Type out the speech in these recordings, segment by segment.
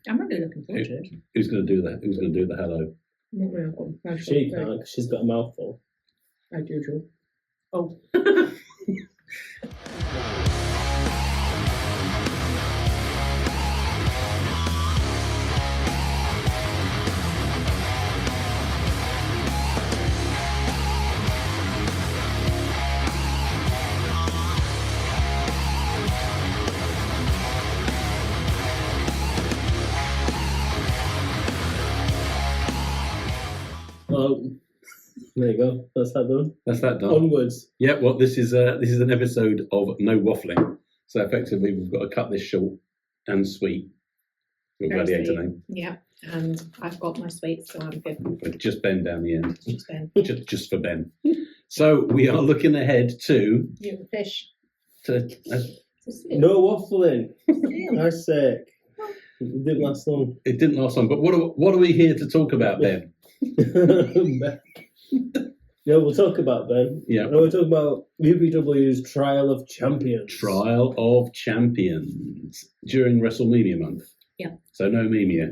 I'm really looking forward to it. Who's going to do that? Who's going to do the hello? Not really. She can't, because she's got a mouthful. As usual. Oh. Oh, there you go. That's that done. That's that done. Onwards. Yeah, well, this is an episode of No Waffling. So effectively, we've got to cut this short and sweet. Your Very gladiator sweet. name. Yeah, and I've got my sweets, so I'm good. With just Ben down the end. Just Ben. Just for Ben. So we are looking ahead to... You have a fish. No waffling. Nice sake. It didn't last long. It didn't last long, but what are we here to talk about, Ben? Yeah, we'll talk about Ben. Yeah. We'll talk about UBW's Trial of Champions. Trial of Champions during WrestleMania month. Yeah. So no Memia.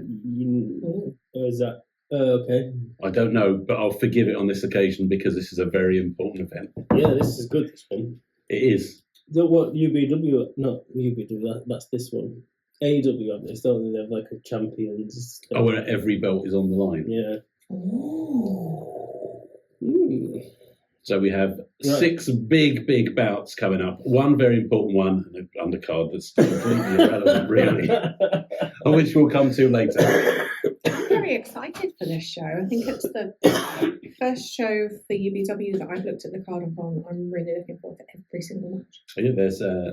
Is that okay? I don't know, but I'll forgive it on this occasion because this is a very important event. Yeah, this is good. This one. It is. So what UBW? Not UBW. That's this one. AEW have this, don't they? They have like a champions. Oh, where every belt is on the line. Yeah. So we have 6 big bouts coming up. One very important one, and an undercard that's completely irrelevant, really, which we'll come to later. I'm very excited for this show. I think it's the first show for UBW that I've looked at the card upon. I'm really looking forward to every single match. Yeah,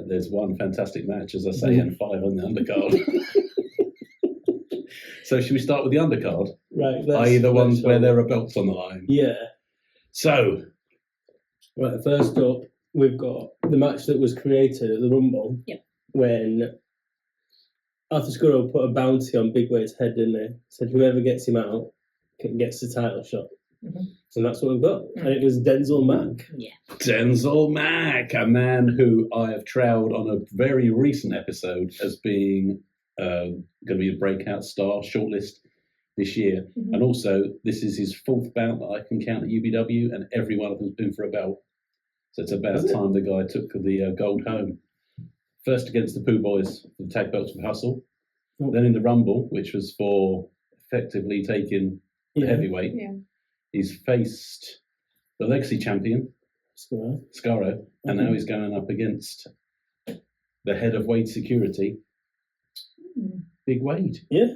there's one fantastic match, as I say, and 5 on the undercard. So should we start with the undercard? Right. I.e. the ones where there are belts on the line. Yeah. So, right, first up, we've got the match that was created at the Rumble. Yep. when after Skurro put a bounty on Big Wade's head, didn't they? Said whoever gets him out gets the title shot. Mm-hmm. And that's what we've got. Mm-hmm. And it was Denzel Mack. Yeah. Denzel Mack, a man who I have trailed on a very recent episode as being going to be a breakout star shortlist this year. Mm-hmm. And also, this is his fourth bout that I can count at UBW, and every one of them's been for a belt. So it's about time the guy took the gold home. First against the Pooh Boys, the tag belts with Hustle. Oh. Then in the Rumble, which was for effectively taking the heavyweight. Yeah. He's faced the Legacy champion, Skurro, and now he's going up against the head of Wade Security, Big Wade. Yeah.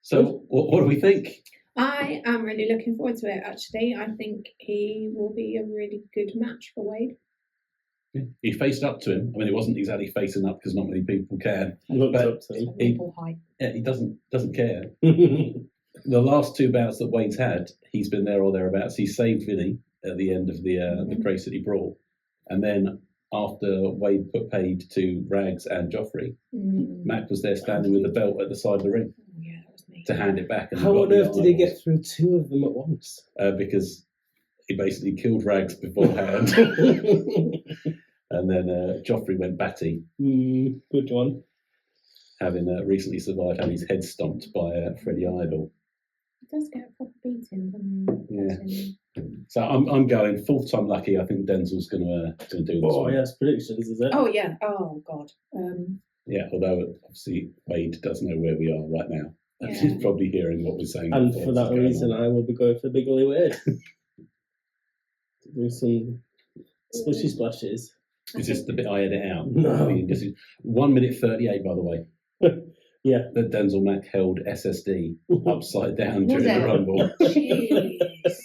So what do we think? I am really looking forward to it, actually. I think he will be a really good match for Wade. Yeah. He faced up to him. I mean, it wasn't exactly facing up because not many people can. Looked up to him. He doesn't care. The last two bouts that Wade's had, he's been there or thereabouts. He saved Vinny at the end of the Cray City Brawl. And then after Wade put paid to Rags and Joffrey, Mack was there standing with the belt at the side of the ring to hand it back. And how on earth did he get through two of them at once? Because he basically killed Rags beforehand. And then Joffrey went batty. Good one. Having recently survived having his head stomped by Freddie Idol. He does get a proper beating, doesn't he? Yeah. So I'm going fourth time lucky. I think Denzel's going to do this. Oh, yes, predictions, is it? Oh, yeah. Oh, God. Yeah, although obviously Wade does know where we are right now. Yeah. He's probably hearing what we're saying. And for that reason, I will be going for Big Willie Wade. Do some splashy splashes. Is this the bit I edit out? No. This is 1 minute 38, by the way. Yeah. That Denzel Mack held SSD upside down during the Rumble. Jeez.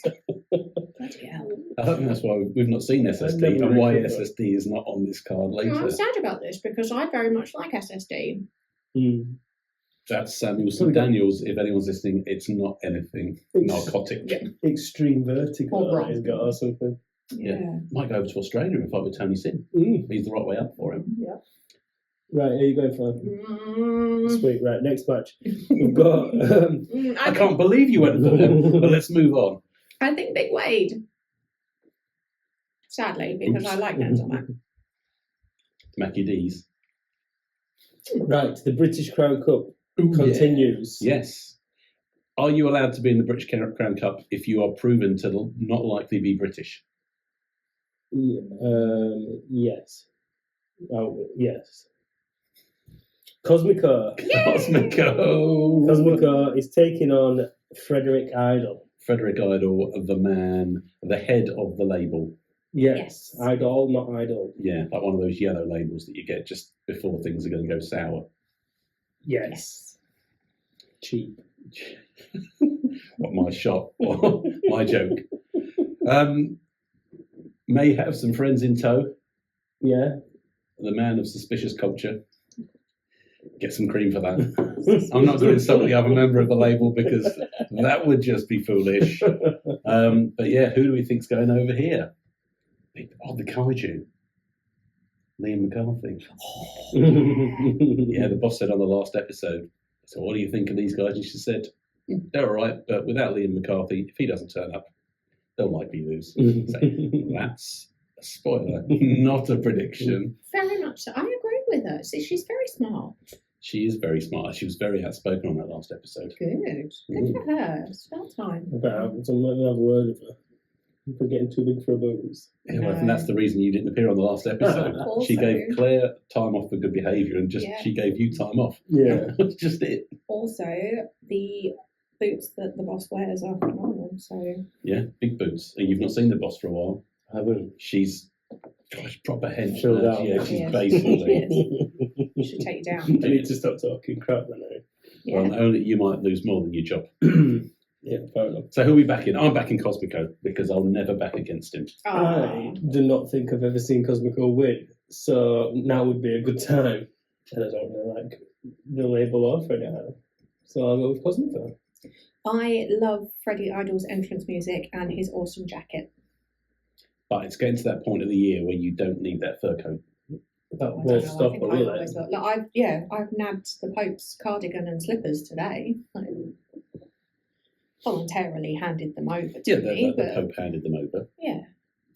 Bloody hell. I think that's why we've not seen SSD and why SSD is not on this card later. I'm sad about this because I very much like SSD. That's Samuelson Daniels. If anyone's listening, it's not anything narcotic. Yeah. Extreme vertical he's got or something. Yeah. Might go over to Australia and fight with Tony Sin. He's the right way up for him. Yeah. Right, here you go for Sweet, right, next match. We've got... I can't believe you went for him, but let's move on. I think Big Wade. Sadly, because I like Denzel Mack. Mackie D's. Right, the British Crown Cup. Ooh, continues. Yeah. Yes. Are you allowed to be in the British Crown Cup if you are proven to not likely be British? Yes. Oh, yes. Cosmico. Cosmico. Cosmico is taking on Frederick Idol. Frederick Idol, the man, the head of the label. Yes. Idol, not Idol. Yeah, like one of those yellow labels that you get just before things are going to go sour. Yes. Cheap. What, my shot or my joke? May have some friends in tow. Yeah. The man of suspicious culture. Get some cream for that. I'm not going to insult the other member of the label because that would just be foolish. But yeah, who do we think's going over here? Oh, the kaiju. Liam McCarthy. Yeah, the boss said on the last episode, so what do you think of these guys? And she said, they're all right, but without Liam McCarthy, if he doesn't turn up, they'll likely lose. So, that's a spoiler, not a prediction. Very much so. I agree with her. So she's very smart. She is very smart. She was very outspoken on that last episode. Good. Good for her. It's about time. About so I'm not going to have a word with her. For getting too big for a booze. Yeah, well, I think that's the reason you didn't appear on the last episode. Also, she gave Claire time off for good behaviour and just she gave you time off. Yeah. That's just it. Also, the boots that the boss wears are phenomenal. So Yeah, big boots. And you've not seen the boss for a while. I haven't. She's proper hench. Chilled out. Yeah, she's Yes. basically. you should take you down. I need to stop talking crap then. Yeah. Well, only you might lose more than your job. Yeah, fair enough. So who are we backing? I'm backing Cosmico because I'll never back against him. I do not think I've ever seen Cosmico win, so now would be a good time. And I don't really like the label or Freddie Idol, so I'll go with Cosmico. I love Freddie Idol's entrance music and his awesome jacket. But it's getting to that point of the year where you don't need that fur coat. That I won't don't know, stop I it, think I will always it? will. Like, I've nabbed the Pope's cardigan and slippers today. Like, voluntarily handed them over to Yeah, me, the but Pope handed them over. yeah.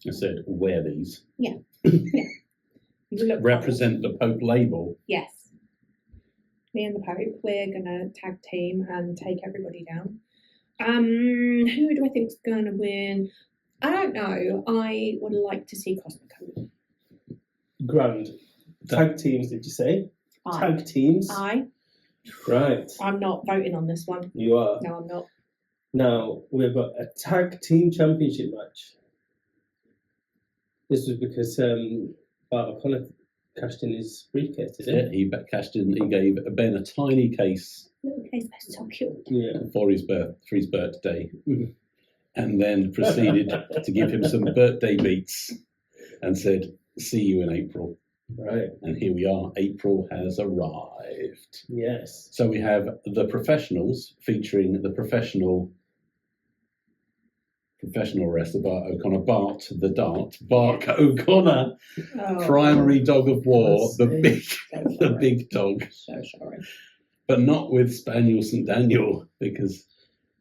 I said, wear these. You look Represent the Pope label. Yes. Me and the Pope, we're gonna tag team and take everybody down. Who do I think's gonna win? I don't know. I would like to see Cosmico. Grand. Tag teams, did you say? Tag teams? Right. I'm not voting on this one. You are. No, I'm not. Now, we've got a tag team championship match. This was because Bart O'Connor cashed in his briefcase, did Yeah, he cashed in. He gave Ben a tiny case Little case, that's so cute. Yeah. for his birthday, Mhm. and then proceeded to give him some birthday beats, and said, "See you in April." Right. And here we are. April has arrived. Yes. So we have the professionals featuring the professional wrestler Bart O'Connor, Bart the Dart, Bart O'Connor, Oh, primary dog of war, That's it. the big dog, So sorry. but not with Spaniel St Daniel because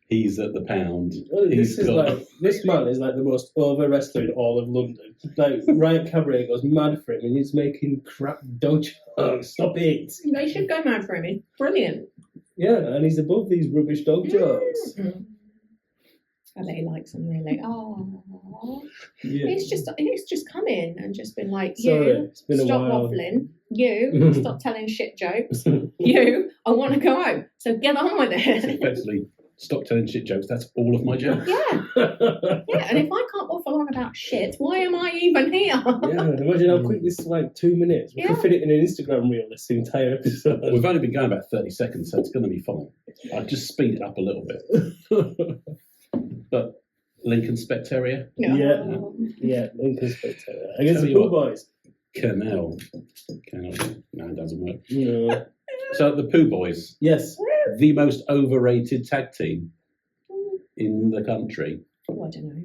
he's at the pound. Well, He's this man is like the most over wrestler in all of London. Like Ryan Cabaret goes mad for him, and he's making crap dojo. Stop it! They should go mad for him. He's brilliant. Yeah, and he's above these rubbish dog jokes. Mm. I bet he likes them really. Oh, Yeah. it's just come in and just been like, Sorry, you it's been a stop while. waffling. You stop telling shit jokes. You, I want to go home. So get on with So it. effectively, stop telling shit jokes. That's all of my jokes. Yeah, yeah. And if I can't waffle on about shit, why am I even here? Yeah, imagine how quick this is, like 2 minutes. We Yeah. could fit it in an Instagram reel, this entire episode. We've only been going about 30 seconds, so it's going to be fine. I'll just speed it up a little bit. But Lincoln Spectaria, No. Yeah. Yeah, Lincoln Spectator. Against Tell the you Pooh what. Boys. Canal. No, it doesn't work. No. So the Pooh Boys, Yes. the most overrated tag team in the country. Oh, I don't know.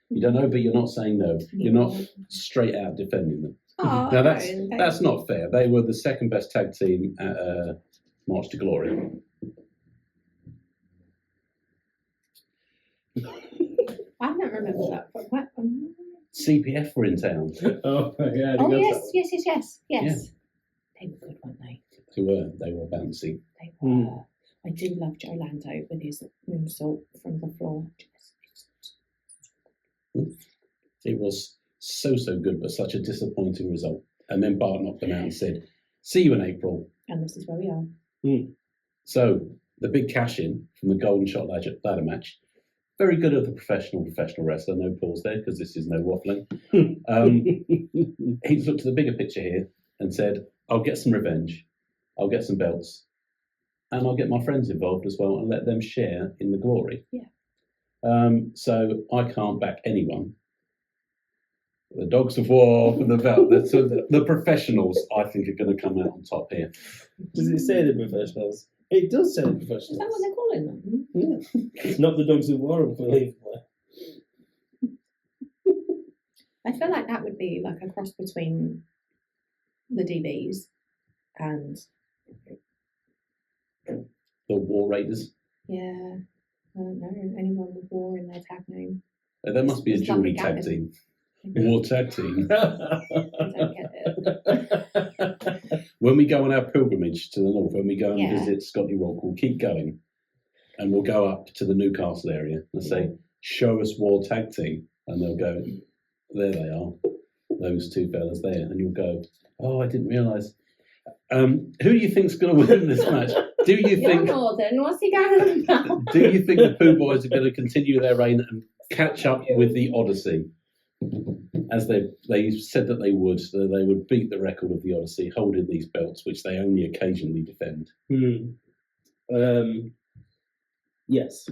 You don't know, but you're not saying no. You're not straight out defending them. Oh, Now that's not fair. They were the second best tag team at March to Glory. I don't remember that. But what? CPF were in town. Oh, yeah. Oh yes. They were good, weren't they? They were bouncy. They were. I do love Joe Lando with his moonsault from the floor. It was so good, but such a disappointing result. And then Bart knocked them out and said, "See you in April." And this is where we are. So the big cash in from the Golden Shot ladder match. Very good of the professional wrestler. No pause there because this is no waffling. He's looked at the bigger picture here and said, "I'll get some revenge. I'll get some belts. And I'll get my friends involved as well and let them share in the glory." Yeah. So I can't back anyone. The Dogs of War for the belt. The professionals, I think, are going to come out on top here. Does it say the professionals? It does say the professionals. Is that what they're calling them? Yeah. Not the Dogs of War, unbelievably. I feel like that would be like a cross between the DBs and The War Raiders. I don't know anyone with war in their tag name. There must be a It's jewelry like tag team. War tag team. I don't get it. When we go on our pilgrimage to the north, when we go and Yeah. visit Scotty Rock, we'll keep going. And we'll go up to the Newcastle area and say, "Show us War Tag Team." And they'll go, "There they are, those two fellas there." And you'll go, "Oh, I didn't realise." Who do you think's going to win this match? Do you think? Northern, what's he going on about? Do you think the Pooh Boys are going to continue their reign and catch up with the Odyssey, as they said that they would? That they would beat the record of the Odyssey, holding these belts, which they only occasionally defend. Yes.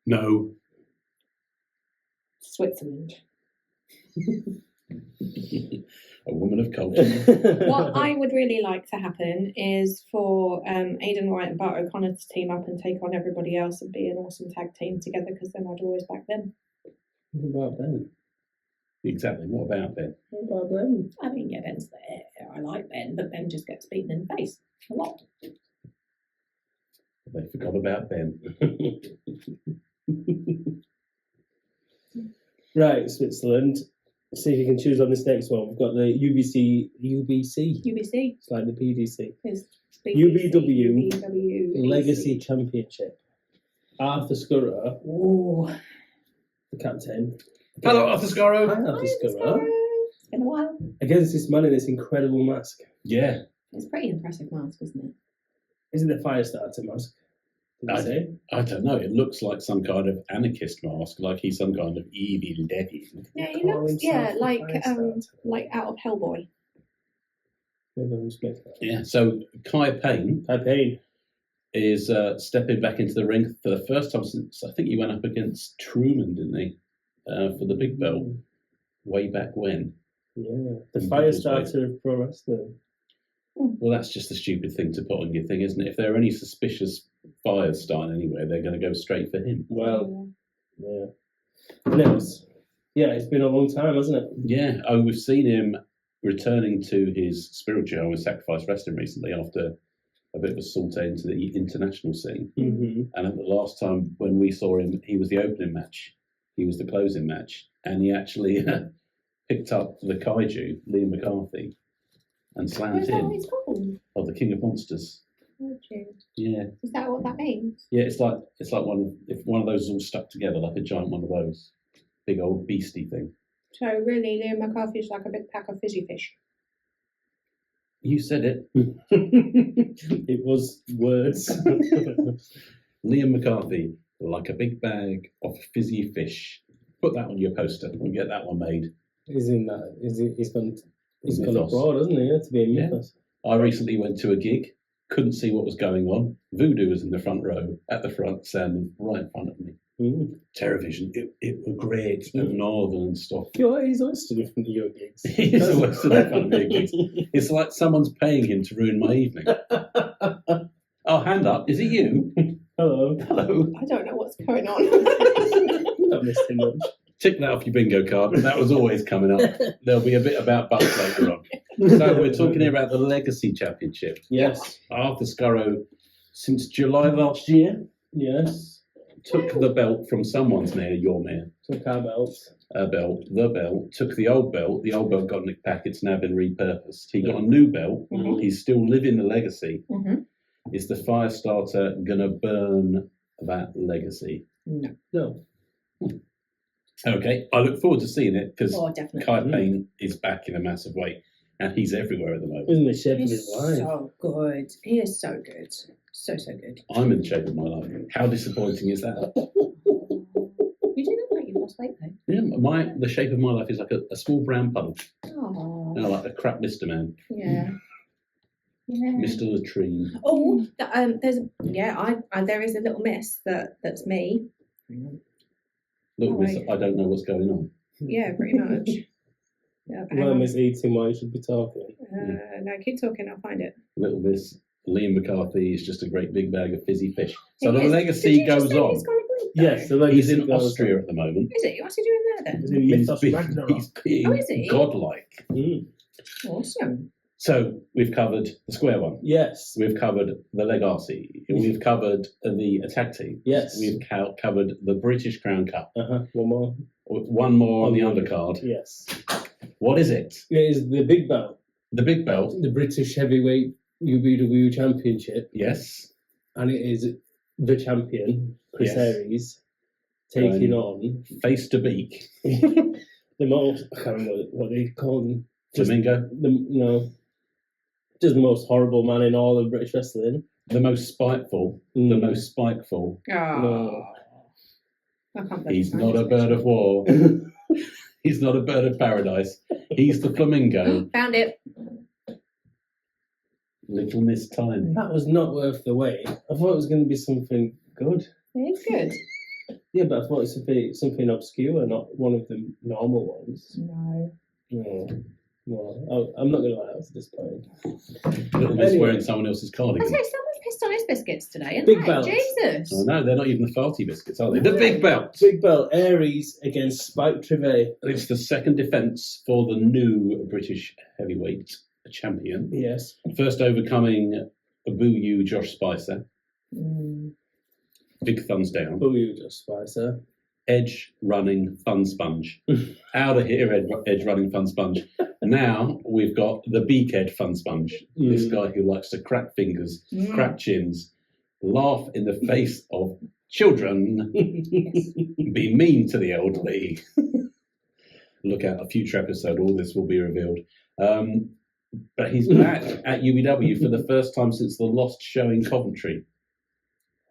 No. Switzerland. A woman of culture. What I would really like to happen is for Aidan Wright and Bart O'Connor to team up and take on everybody else and be an awesome tag team together, because then I'd always back them. What about Ben? Exactly. What about Ben? What about Ben? I mean, yeah, Ben's there. I like Ben, but Ben just gets beaten in the face a lot. They forgot about Ben. Right, Switzerland. See if you can choose on this next one. We've got the UBC. UBC It's like the PDC. is UBW Legacy Championship. Arthur Skurro, Ooh. the captain. Hello, Arthur Skurro. Hi, Arthur Skurro. It's been a while. Against this man in this incredible mask. Yeah. It's a pretty impressive mask, isn't it? Isn't it Firestarter mask? Did you say? I don't know. It looks like some kind of anarchist mask, like he's some kind of evil devil. Yeah, he Call looks himself the like Firestarter. out of Hellboy. Maybe I'm just making that. Yeah. So Payne is stepping back into the ring for the first time since I think he went up against Truman, didn't he? For the big belt way back when. Yeah, the Firestarter of pro wrestling. Well, that's just a stupid thing to put on your thing, isn't it? If there are any suspicious fires starting anywhere, they're going to go straight for him. Well, yeah. Next. Yeah, it's been a long time, hasn't it? Yeah. Oh, we've seen him returning to his spiritual home with Sacrifice Wrestling recently after a bit of a saute into the international scene. Mm-hmm. And at the last time when we saw him, he was the opening match. He was the closing match. And he actually picked up the kaiju, Liam McCarthy, and slammed Is that him. what it's called? Of the King of Monsters. Yeah. Is that what that means? Yeah, it's like one of those is all stuck together, like a giant one of those. Big old beastie thing. So really, Liam McCarthy's like a big pack of fizzy fish. You said it. It was words. Liam McCarthy, like a big bag of fizzy fish. Put that on your poster. We'll get that one made. He's in that. He's gone Mythos. abroad, hasn't he? To be a Yeah. mythos. I recently went to a gig, couldn't see what was going on. Voodoo was in the front row, at the front, standing right in front of me. Mm. Television, it was great, and northern and stuff. He's always stood in front of your gigs. He's always stood in front of your gigs. It's like someone's paying him to ruin my evening. Oh, hand up, is it you? Hello. Hello. I don't know what's going on. You've not missed him much. Tick that off your bingo card. That was always coming up. There'll be a bit about butts later on. So we're talking here about the Legacy Championship. Yes. Arthur Skurro, since July last year, Yes. took the belt from someone's mare, your mare. Took our belts. belt, the belt, took the old belt got nicked back, it's now been repurposed. He got a new belt, he's still living the legacy. Is the Firestarter going to burn that legacy? No. Okay, I look forward to seeing it because definitely. Kai Payne is back in a massive way and he's everywhere at the moment. Isn't the shape of He's his life? so good. He is so good. So good. I'm in the shape of my life. How disappointing is that? You do look like you've lost weight though. Yeah, the shape of my life is like a small brown puddle. Oh. Like a crap Mr. Man. Yeah. Yeah. Mr. Latrine. Oh, there is a little miss that's me. Little Oh, Miss, right. I don't know what's going on. Yeah, pretty much. Yeah, hang Mum on. is eating while you should be talking. No, keep talking. I'll find it. Little Miss, Liam McCarthy is just a great big bag of fizzy fish. So He the is. legacy Did you just goes say on. he's gone to Greece, though? Yes, the legacy He's in goes Austria on. at the moment. Is it? What's he doing there then? He's in He's Mythos being, Ragnarok. he's being Oh, is he? godlike. Awesome. So we've covered the square one. Yes. We've covered the legacy. We've covered the attack team. Yes. We've covered the British Crown Cup. One more. One more on the undercard. Yes. What is it? It is the big belt. The big belt. The British Heavyweight UBW Championship. Yes. And it is the champion, Chris Yes. Aries, taking on Face to beak. the most, I can't remember what they call him. Flamingo. Just the most horrible man in all of British wrestling. The most spiteful. The most spiteful. Oh. I can't believe He's I not a missed bird it. of war. He's not a bird of paradise. He's the flamingo. Found it. Little Miss Tiny. That was not worth the wait. I thought it was going to be something good. It's good. Yeah, but I thought it would be something obscure, not one of the normal ones. No. No. Well, I'm not going to lie, I was disappointed. Little Miss Anyway. wearing someone else's I cardigan. say someone's pissed on his biscuits today, isn't Big they? belts. Jesus. Oh no, they're not even the farty biscuits, are they? The No. big belt. Big belt, Aries against Spike Trivet. It's the second defence for the new British heavyweight champion. Yes. First overcoming Boo You Josh Spicer. Big thumbs down. Who you just Spicer? Edge running fun sponge. Out of here, Edge running fun sponge. Now we've got the beakhead fun sponge. This guy who likes to crack fingers, crack chins, laugh in the face of children, be mean to the elderly. Look out, a future episode, all this will be revealed. But he's back at UBW for the first time since the lost show in Coventry.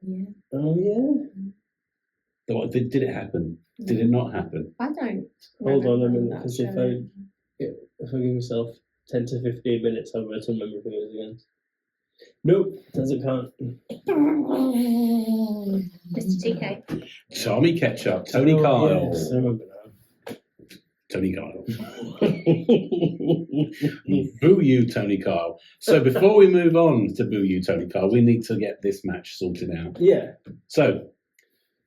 Yeah. Oh, yeah. Did it happen? Did it not happen? I don't. Hold on a remember minute, that because show. if I give myself 10 to 15 minutes, I'll be able to remember who it is again. Nope, doesn't count. Mr. TK. Tommy Ketchup, Tony Kyle. Yes, I remember now. Tony Kyle. Boo you, Tony Kyle. So before we move on to Boo you, Tony Kyle, we need to get this match sorted out. Yeah. So,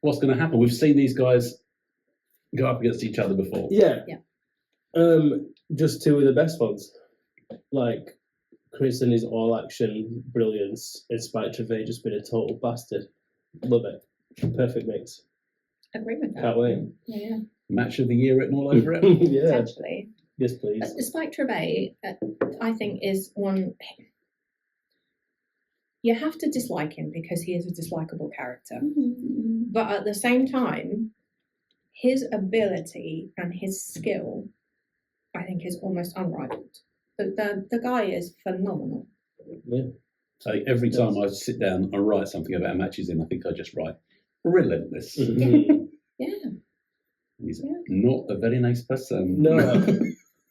what's going to happen? We've seen these guys go up against each other before. Yeah. Yeah. Just two of the best ones. Like, Chris and his all-action brilliance, in spite of just being a total bastard. Love it. Perfect mix. Agree with that. Can't wait. Yeah. Match of the year written all over it. Yeah. Potentially. Yes, please. Spike Trivet, I think, is one. You have to dislike him because he is a dislikable character. But at the same time, his ability and his skill, I think, is almost unrivaled. The guy is phenomenal. Yeah. So every time I sit down and write something about matches in, I think I just write relentless. Mhm. Yeah. He's Yeah. not a very nice person. No.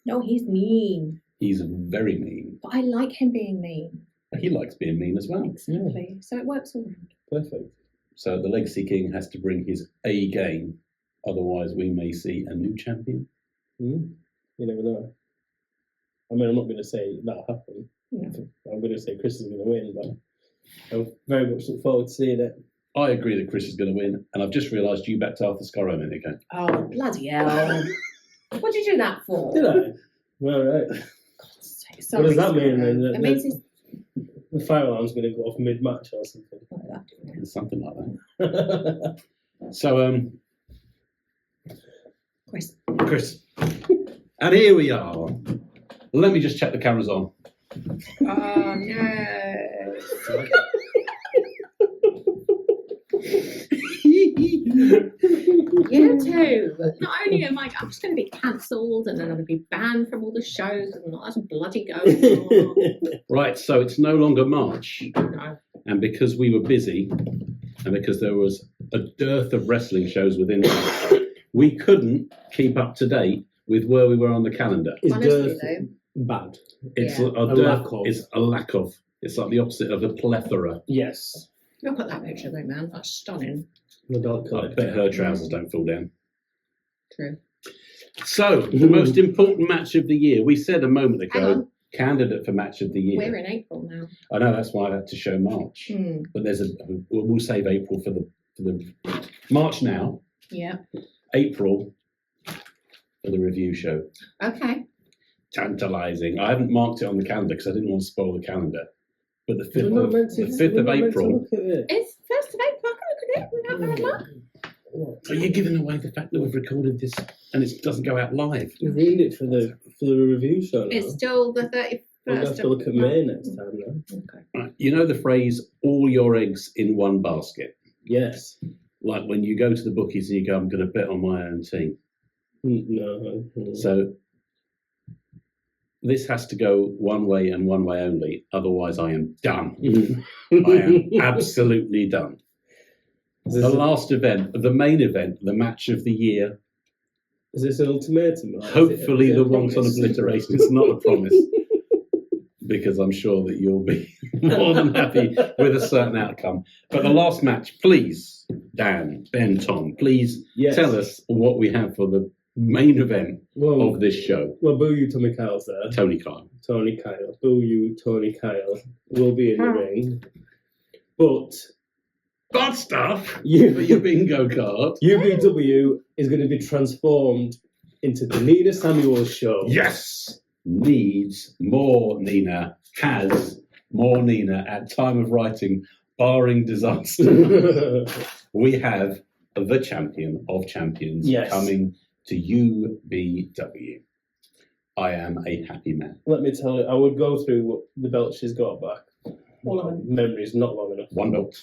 No, he's mean. He's very mean. But I like him being mean. He likes being mean as well. Exactly. So it works all round. Perfect. So the Legacy King has to bring his A game. Otherwise, we may see a new champion. You never know. I mean, I'm not going to say that'll happen. No. I'm going to say Chris is going to win, but I very much look forward to seeing it. I agree that Chris is going to win, and I've just realised you backed Arthur Skurro a minute ago. Oh, bloody hell. What did you do that for? Did I? All right. God's sake, sorry, What does that mean Skurro. then? It means he's The fire alarm's going to go off mid-match or something. like that, didn't it? Something like that. So, Chris. Chris. And here we are. Let me just check the cameras on. Oh no. You too. Not only am I'm just going to be cancelled and then I'm going to be banned from all the shows and that's bloody going on. Right, so it's no longer March. No. And because we were busy and because there was a dearth of wrestling shows within that, we couldn't keep up to date with where we were on the calendar. Is Honestly, dearth though. bad? It's Yeah. a lack of. It's a lack of. It's like the opposite of a plethora. Yes. Look at that picture though, man. That's stunning. The belt I collector. bet her trousers don't fall down. True. So, the most important match of the year. We said a moment Hang ago, on. candidate for match of the year. We're in April now. I know that's why I had to show March. Hmm. But we'll save April for the March now. Yeah. April for the review show. Okay. Tantalising. I haven't marked it on the calendar because I didn't want to spoil the calendar. But the 5th We're of, not meant to- the 5th we're of not meant to April. look at it. It's 1st of April. I can look at it without bad luck. So you're giving away the fact that we've recorded this and it doesn't go out live. We ruined it for the review show now. It's still the 31st. We'll have to look at May next time now. Okay. Right. You know the phrase, all your eggs in one basket? Yes. Like when you go to the bookies and you go, I'm going to bet on my own team. No. So this has to go one way and one way only. Otherwise, I am done. I am absolutely done. The last event, the main event, the match of the year, Is this an ultimatum? Or hopefully is it the a wanton promise? obliteration. It's not a promise. Because I'm sure that you'll be more than happy with a certain outcome. But the last match, please, Dan, Ben, Tom, please Yes. tell us what we have for the main event Well, of this show. well, boo you, Tommy Kyle's there. Tony Khan. Tony Kyle. Boo you, Tony Kyle will be in the ring. But Bad stuff for your you, bingo card. UBW is going to be transformed into the Nina Samuels show. Yes! Needs more Nina, has more Nina at time of writing, barring disaster. We have the champion of champions Yes. coming to UBW. I am a happy man. Let me tell you, I would go through what the belt she's got back. All of them. Memory's not long enough. One belt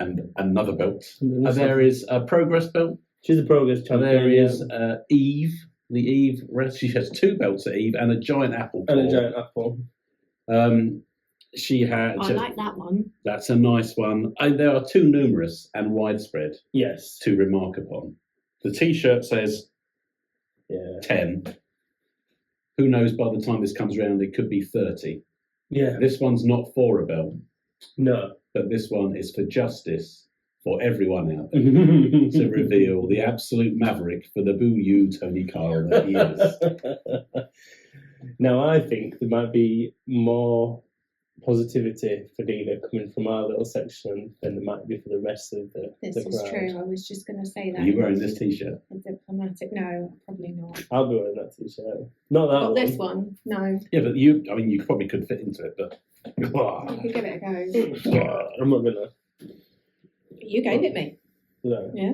and another belt. And There is a progress belt. She's the progress champion. There is Eve. The Eve, she has 2 belts at Eve and a giant apple. and a core. giant apple. She had. I like that one. That's a nice one. There are too numerous and widespread Yes. to remark upon. The T-shirt says Yeah. 10. Who knows? By the time this comes around, it could be 30. Yeah. This one's not for a belt, No. but this one is for justice for everyone out there to reveal the absolute maverick for the Boo You Tony Kyle that he is. Now, I think there might be more positivity for Nina coming from our little section than there might be for the rest of the This the is crowd. true. I was just going to say that. Are you wearing this T-shirt? A diplomatic? No, probably not. I'll be wearing that t-shirt. Not that Not one. this one. No. Yeah, but you probably could fit into it, but. You could give it a go. I'm not gonna. You gave it me. No. Yeah.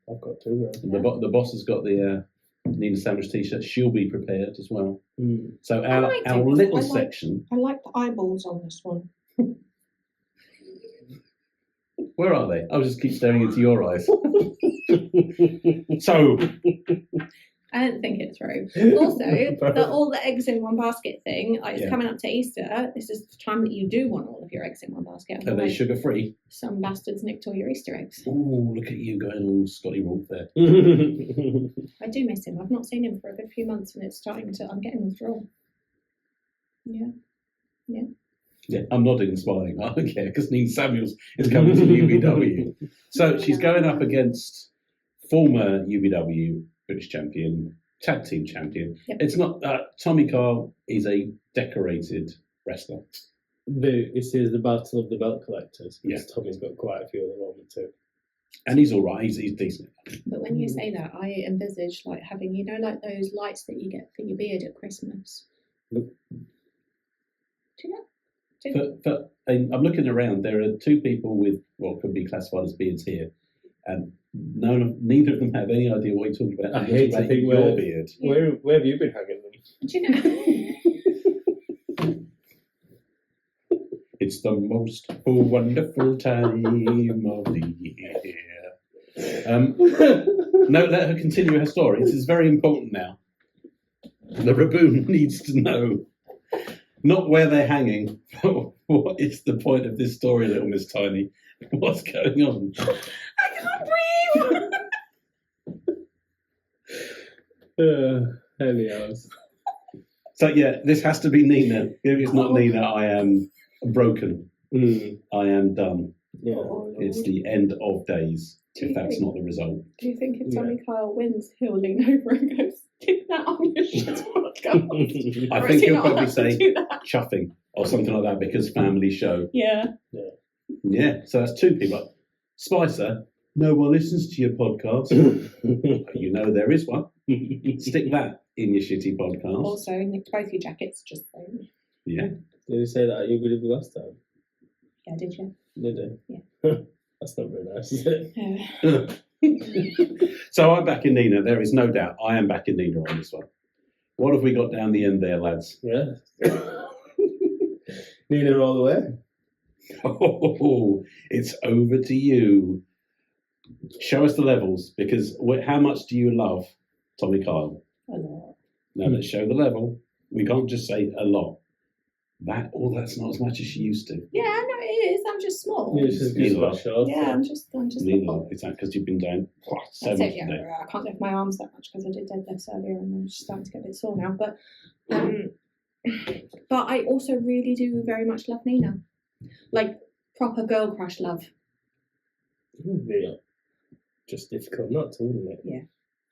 I've got 2 now. The boss has got the Nina Sandwich T-shirt. She'll be prepared as well. Mm. So I like our it. little I like- section. I like the eyeballs on this one. Where are they? I'll just keep staring into your eyes. So I didn't think it through. Also, all the eggs in one basket thing, like it's Yeah. coming up to Easter. This is the time that you do want all of your eggs in one basket. are they Otherwise, sugar free? some bastards nicked all your Easter eggs. Oh, look at you going all Scotty Wolf there. I do miss him. I've not seen him for a good few months, and it's starting to. I'm getting withdrawal. Yeah. Yeah, I'm nodding and smiling. I don't care because Nina Samuels is coming to UBW. So she's going up against former UBW British champion, tag team champion. Yep. It's not Tommy Carl is a decorated wrestler. This is the battle of the belt collectors. Yeah. Because Tommy's got quite a few at the moment too. And he's all right. He's decent. But when you say that, I envisage like having, like those lights that you get for your beard at Christmas. Look. Do you know? Do you know? I'm looking around. There are 2 people with what could be classified as beards here, and neither of them have any idea what you're talking about. I You're hate talking to think about your beard. Where have you been hanging them? Do you know? It's the most wonderful time of the year. No, let her continue her story. This is very important now. The Raboon needs to know not where they're hanging, but what is the point of this story, little Miss Tiny? What's going on? I can't breathe. Anyhow. So yeah, this has to be Nina. If it's not Nina, I am broken. I am done. Yeah. Oh, It's the end of days. Do If you that's think- not the result. Do you think if Tommy Kyle wins, he'll lean over and go, stick that on your shit podcast? I Or is think he he'll not probably allowed to say do that? chuffing or something like that because family show. Yeah. Yeah, so that's two people. Spicer, no one listens to your podcast. You know there is one. Stick that in your shitty podcast. Also, nicked both your jackets, just saying. Yeah. Did you say that at UBW last time? Yeah, did you? Did it? Yeah. That's not very nice, is it? So I'm back in Nina. There is no doubt I am back in Nina on this one. What have we got down the end there, lads? Yeah. Nina all the way. Oh, it's over to you. Show us the levels because how much do you love Tommy Kyle? A lot. Now let's show the level. We can't just say a lot. That's not as much as she used to. Yeah, no, it is. I'm just small. Yeah, she's Neither got love. short. Yeah, I'm just Neither. little. Is that because you've been doing so That's much it, yeah. today? I can't lift my arms that much because I did deadlifts earlier and I'm just starting to get a bit sore now. But I also really do very much love Nina. Like proper girl crush love. Yeah. Just difficult not to, wouldn't it? Yeah.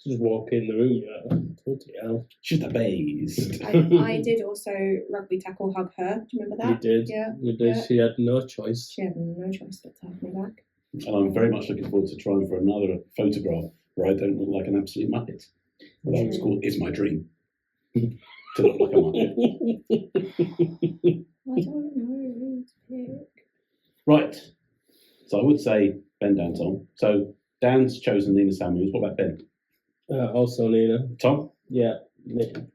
Just walk in the room, you're like, bloody hell. She's the best. I did also rugby tackle hug her. Do you remember that? You did. Yeah. You did. Yeah. She had no choice. She had no choice but to have me back. And I'm very much looking forward to trying for another photograph where I don't look like an absolute muppet. Although it's called It's My Dream to look like a muppet. I don't know who to pick. Right. So I would say Ben down, Tom. So Dan's chosen Nina Samuels. What about Ben? Also Nina. Tom? Yeah.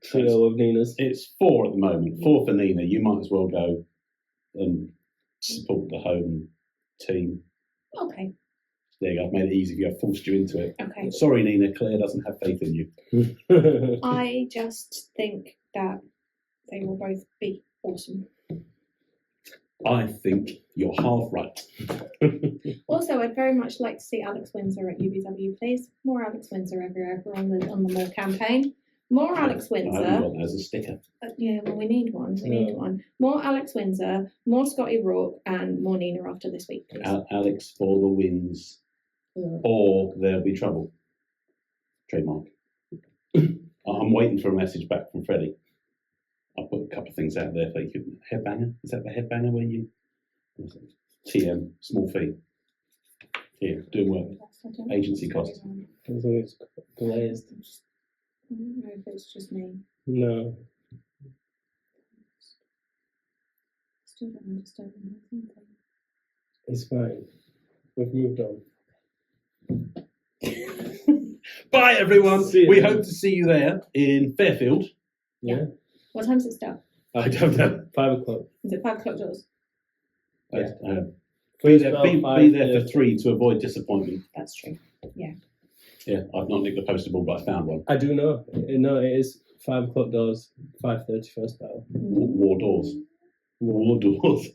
Trio of Ninas. It's 4 at the moment. 4 for Nina. You might as well go and support the home team. Okay. There you go. I've made it easy for you. I've forced you into it. Okay. Sorry, Nina. Claire doesn't have faith in you. I just think that they will both be awesome. I think you're half right. Also, I'd very much like to see Alex Windsor at UBW, please. More Alex Windsor everywhere on the More campaign. More Alex I haven't Windsor. got that as a sticker. Yeah, well, we need one. We need one. More Alex Windsor, more Scotty Rourke, and more Nina after this week, please. Alex for the wins, or there'll be trouble. Trademark. I'm waiting for a message back from Freddie. I'll put a couple of things out there for you. Headbanger? Is that the headbanger where you... TM, small fee. Here, doing work. Agency costs. It's glazed. I don't know if it's just me. No. Still don't understand anything. It's fine. We've moved on. Bye, everyone. See you We then. hope to see you there in Fairfield. Yeah. What time's it start? I don't know. 5 o'clock. Is it 5 o'clock doors? Be First there, bell, be 5, there for 3 to avoid disappointment. That's true. Yeah, I've not nicked the poster board, but I found one. I do know. No, it is 5 o'clock doors, 5:30 first bell. War doors. War doors.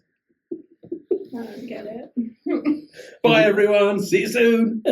I don't get it. Bye, everyone. See you soon.